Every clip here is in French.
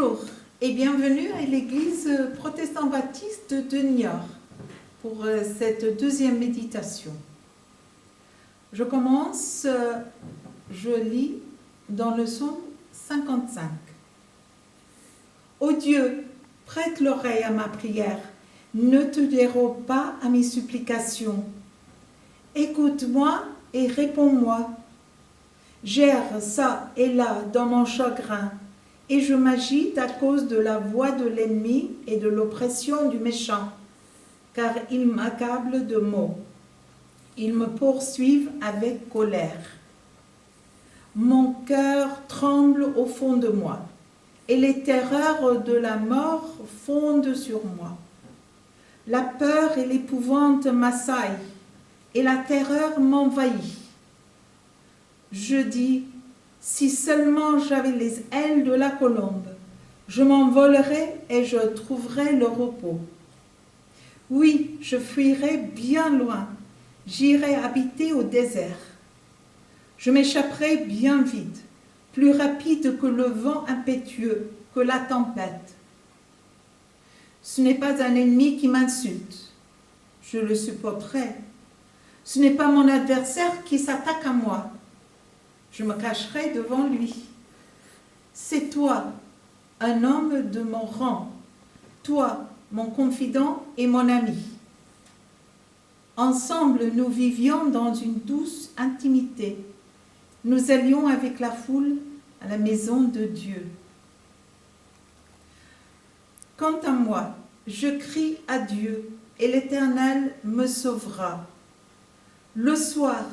Bonjour et bienvenue à l'église protestante baptiste de Niort pour cette deuxième méditation. Je commence, je lis dans le psaume 55. Ô Dieu, prête l'oreille à ma prière, ne te dérobe pas à mes supplications. Écoute-moi et réponds-moi. J'erre ça et là dans mon chagrin, et je m'agite à cause de la voix de l'ennemi et de l'oppression du méchant, car ils m'accablent de maux. Ils me poursuivent avec colère. Mon cœur tremble au fond de moi, et les terreurs de la mort fondent sur moi. La peur et l'épouvante m'assaillent, et la terreur m'envahit. Je dis, si seulement j'avais les ailes de la colombe, je m'envolerais et je trouverais le repos. Oui, je fuirais bien loin, j'irais habiter au désert. Je m'échapperais bien vite, plus rapide que le vent impétueux, que la tempête. Ce n'est pas un ennemi qui m'insulte, je le supporterai. Ce n'est pas mon adversaire qui s'attaque à moi. Je me cacherai devant lui. C'est toi, un homme de mon rang, toi, mon confident et mon ami. Ensemble, nous vivions dans une douce intimité. Nous allions avec la foule à la maison de Dieu. Quant à moi, je crie à Dieu et l'Éternel me sauvera. Le soir,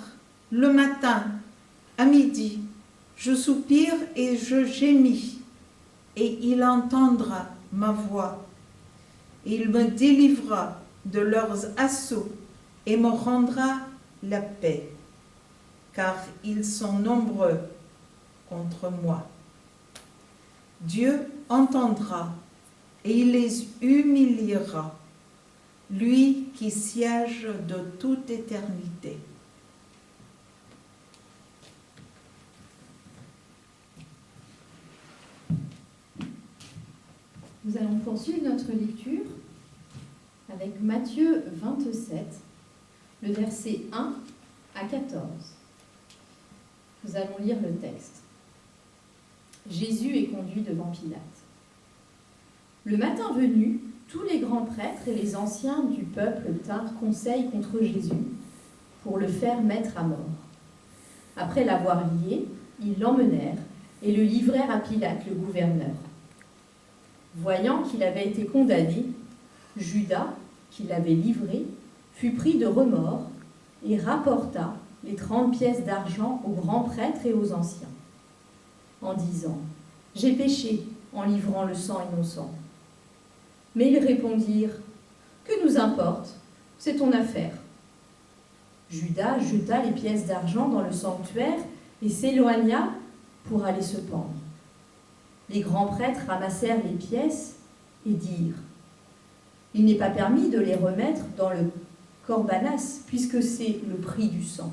le matin, à midi, je soupire et je gémis, et il entendra ma voix. Il me délivrera de leurs assauts et me rendra la paix, car ils sont nombreux contre moi. Dieu entendra et il les humiliera, lui qui siège de toute éternité. Nous allons poursuivre notre lecture avec Matthieu 27, le verset 1 à 14. Nous allons lire le texte. Jésus est conduit devant Pilate. Le matin venu, tous les grands prêtres et les anciens du peuple tinrent conseil contre Jésus pour le faire mettre à mort. Après l'avoir lié, ils l'emmenèrent et le livrèrent à Pilate, le gouverneur. Voyant qu'il avait été condamné, Judas, qui l'avait livré, fut pris de remords et rapporta les 30 pièces d'argent aux grands prêtres et aux anciens, en disant « J'ai péché en livrant le sang innocent. » Mais ils répondirent « Que nous importe, c'est ton affaire. » Judas jeta les pièces d'argent dans le sanctuaire et s'éloigna pour aller se pendre. Les grands prêtres ramassèrent les pièces et dirent « Il n'est pas permis de les remettre dans le corbanas, puisque c'est le prix du sang. »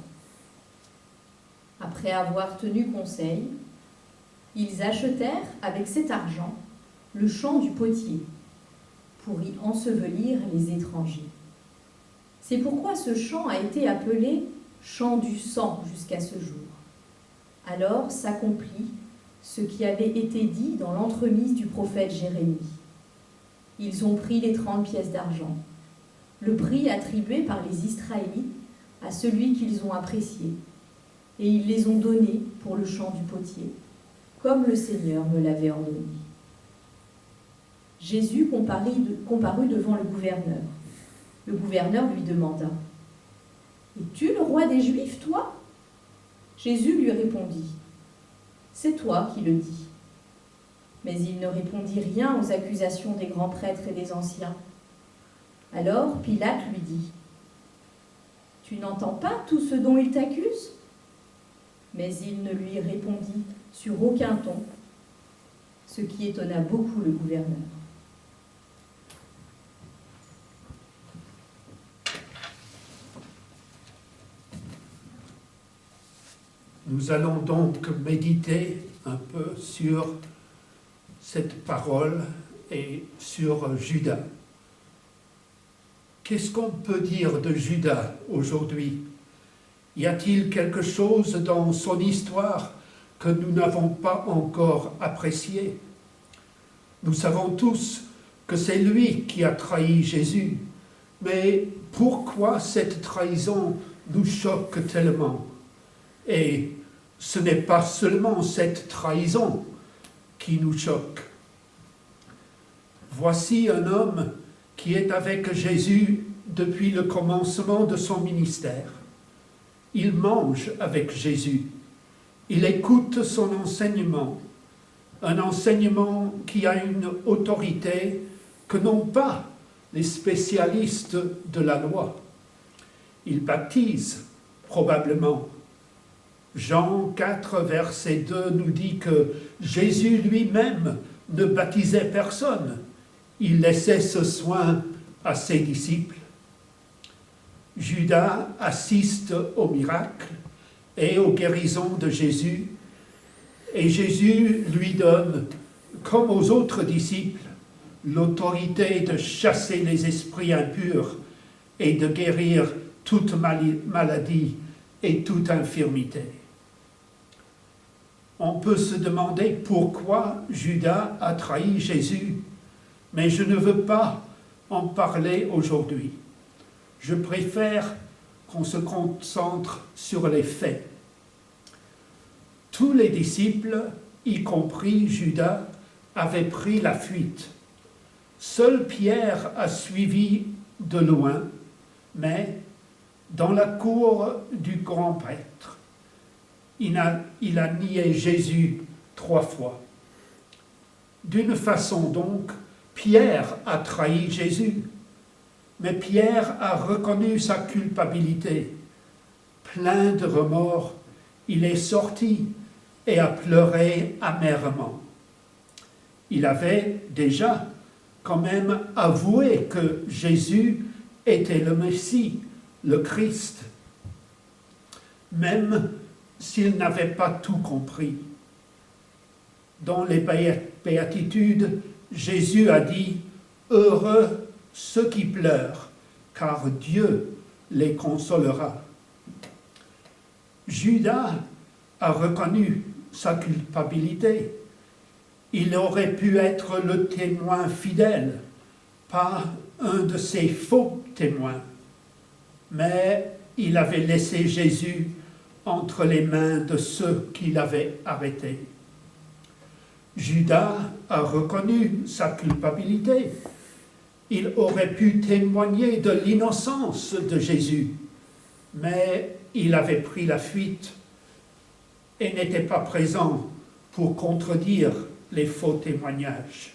Après avoir tenu conseil, ils achetèrent avec cet argent le champ du potier pour y ensevelir les étrangers. C'est pourquoi ce champ a été appelé champ du sang jusqu'à ce jour. Alors s'accomplit ce qui avait été dit dans l'entremise du prophète Jérémie. Ils ont pris les 30 pièces d'argent, le prix attribué par les Israélites à celui qu'ils ont apprécié, et ils les ont donnés pour le champ du potier, comme le Seigneur me l'avait ordonné. Jésus comparut devant le gouverneur. Le gouverneur lui demanda « Es-tu le roi des Juifs, toi ?» Jésus lui répondit « C'est toi qui le dis. » Mais il ne répondit rien aux accusations des grands prêtres et des anciens. Alors Pilate lui dit « Tu n'entends pas tout ce dont ils t'accusent ?» Mais il ne lui répondit sur aucun ton, ce qui étonna beaucoup le gouverneur. Nous allons donc méditer un peu sur cette parole est sur Judas. Qu'est-ce qu'on peut dire de Judas aujourd'hui? Y a-t-il quelque chose dans son histoire que nous n'avons pas encore apprécié? Nous savons tous que c'est lui qui a trahi Jésus, mais pourquoi cette trahison nous choque tellement? Et ce n'est pas seulement cette trahison qui nous choque. Voici un homme qui est avec Jésus depuis le commencement de son ministère. Il mange avec Jésus. Il écoute son enseignement, un enseignement qui a une autorité que n'ont pas les spécialistes de la loi. Il baptise, probablement. Jean 4, verset 2 nous dit que Jésus lui-même ne baptisait personne. Il laissait ce soin à ses disciples. Judas assiste au miracle et aux guérisons de Jésus, et Jésus lui donne, comme aux autres disciples, l'autorité de chasser les esprits impurs et de guérir toute maladie et toute infirmité. On peut se demander pourquoi Judas a trahi Jésus, mais je ne veux pas en parler aujourd'hui. Je préfère qu'on se concentre sur les faits. Tous les disciples, y compris Judas, avaient pris la fuite. Seul Pierre a suivi de loin, mais dans la cour du grand prêtre, il a nié Jésus 3 fois. D'une façon donc, Pierre a trahi Jésus, mais Pierre a reconnu sa culpabilité. Plein de remords, il est sorti et a pleuré amèrement. Il avait déjà quand même avoué que Jésus était le Messie, le Christ, même s'il n'avait pas tout compris. Dans les béatitudes, Jésus a dit « Heureux ceux qui pleurent, car Dieu les consolera. » Judas a reconnu sa culpabilité. Il aurait pu être le témoin fidèle, pas un de ces faux témoins. Mais il avait laissé Jésus entre les mains de ceux qui l'avaient arrêté. Judas a reconnu sa culpabilité. Il aurait pu témoigner de l'innocence de Jésus, mais il avait pris la fuite et n'était pas présent pour contredire les faux témoignages.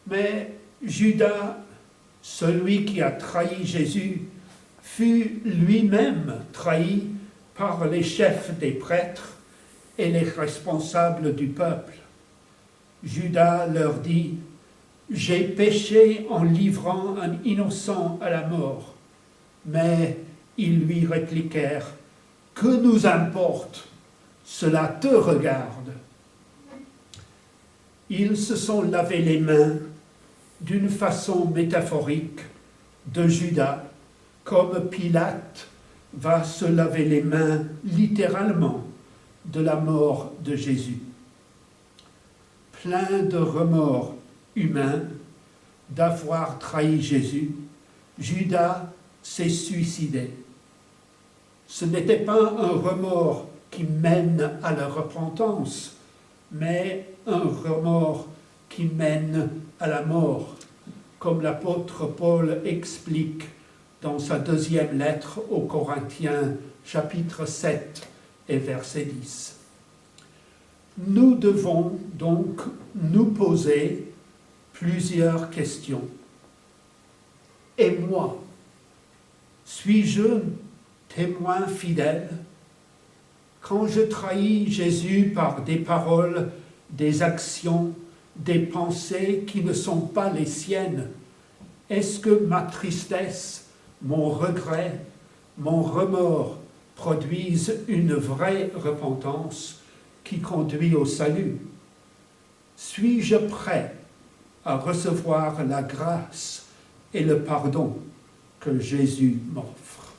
Mais Judas, celui qui a trahi Jésus, fut lui-même trahi par les chefs des prêtres et les responsables du peuple. Judas leur dit « J'ai péché en livrant un innocent à la mort. » Mais ils lui répliquèrent « Que nous importe? Cela te regarde. » Ils se sont lavé les mains d'une façon métaphorique de Judas, comme Pilate va se laver les mains littéralement de la mort de Jésus. Plein de remords humains d'avoir trahi Jésus, Judas s'est suicidé. Ce n'était pas un remords qui mène à la repentance, mais un remords qui mène à la mort, comme l'apôtre Paul explique dans sa 2e lettre aux Corinthiens, chapitre 7 et verset 10. Nous devons donc nous poser plusieurs questions. Et moi, suis-je témoin fidèle quand je trahis Jésus par des paroles, des actions, des pensées qui ne sont pas les siennes? Est-ce que ma tristesse, mon regret, mon remords produisent une vraie repentance qui conduit au salut? Suis-je prêt à recevoir la grâce et le pardon que Jésus m'offre?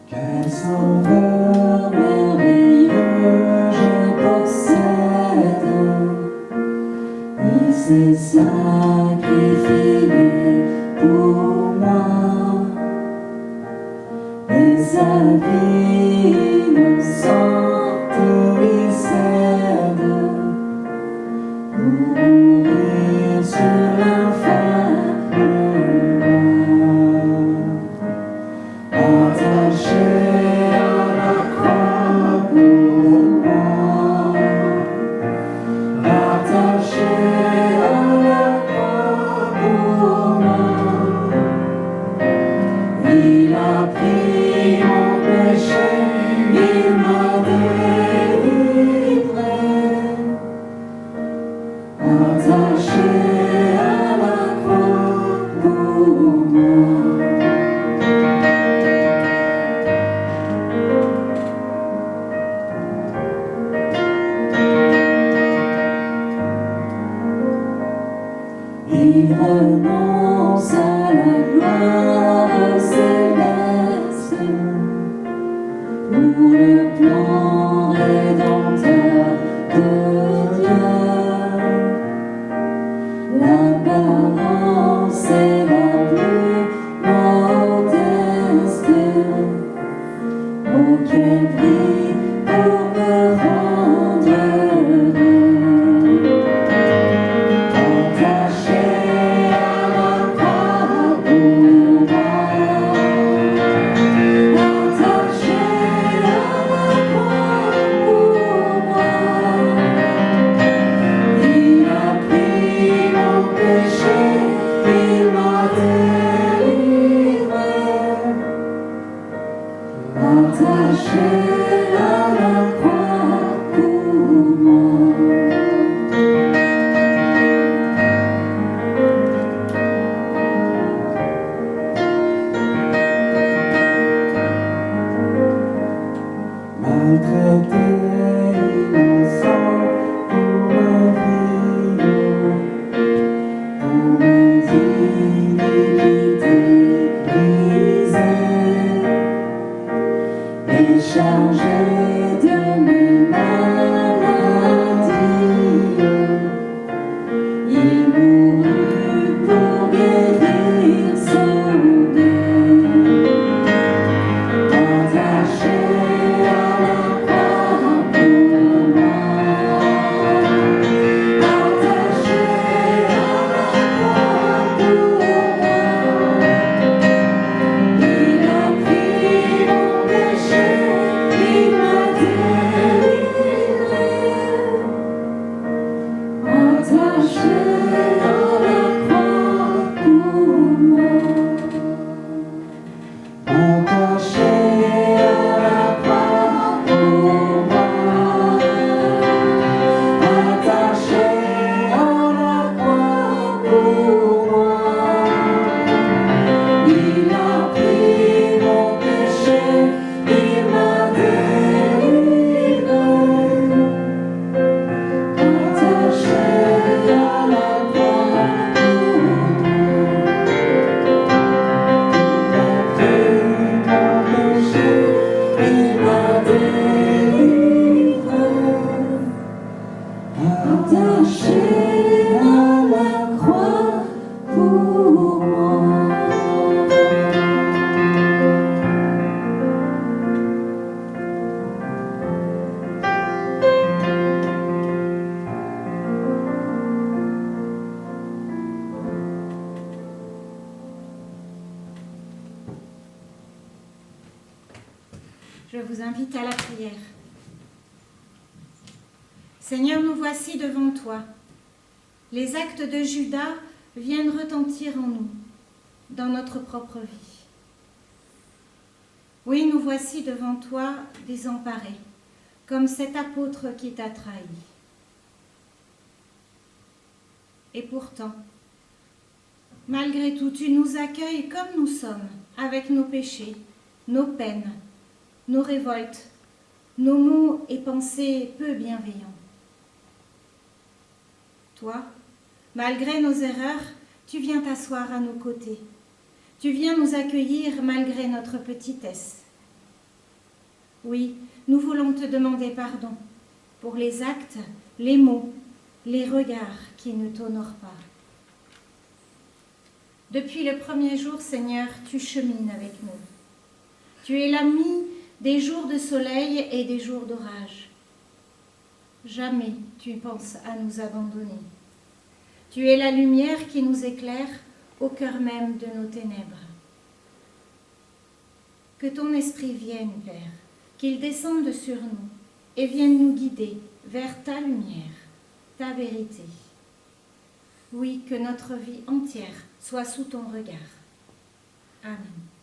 Quel sauveur merveilleux je possède, il s'est sacrifié pour moi, et sa vie innocente il cède pour mourir sur l'infâme attaché à la croix pour moi, attaché à la croix pour moi. Il a pris mon péché, il m'a délivré, attaché à la croix pour moi. Il renonce à la gloire céleste pour le plan rédempteur de Dieu. L'apparence est la plus modeste, auquel prix pour me rendre heureux. Attaché à la croix pour moi, attaché à la croix pour moi. Il a pris mon péché, il m'a délivré, attaché à la croix pour moi. Maltraité, innocent pour ma vie, pour mes iniquités brisées, et chargé de mes maladies, il mourut pour guérir, sauver. Attaché à la croix pour moi, attaché à la croix pour moi. Il a pris mon péché, il m'a délivré, attaché à la croix pour moi. Attaché à la croix pour moi, attaché à la croix pour moi. Il a pris mon péché, il m'a délivré, attaché à la croix pour moi. Il m'a délivré, attaché à la croix pour moi. Je vous invite à la prière. Seigneur, nous voici devant toi. Les actes de Judas viennent retentir en nous, dans notre propre vie. Oui, nous voici devant toi désemparés, comme cet apôtre qui t'a trahi. Et pourtant, malgré tout, tu nous accueilles comme nous sommes, avec nos péchés, nos peines, nos révoltes, nos mots et pensées peu bienveillants. Toi, malgré nos erreurs, tu viens t'asseoir à nos côtés. Tu viens nous accueillir malgré notre petitesse. Oui, nous voulons te demander pardon pour les actes, les mots, les regards qui ne t'honorent pas. Depuis le premier jour, Seigneur, tu chemines avec nous. Tu es l'ami des jours de soleil et des jours d'orage. Jamais tu penses à nous abandonner. Tu es la lumière qui nous éclaire au cœur même de nos ténèbres. Que ton esprit vienne, Père, qu'il descende sur nous et vienne nous guider vers ta lumière, ta vérité. Oui, que notre vie entière soit sous ton regard. Amen.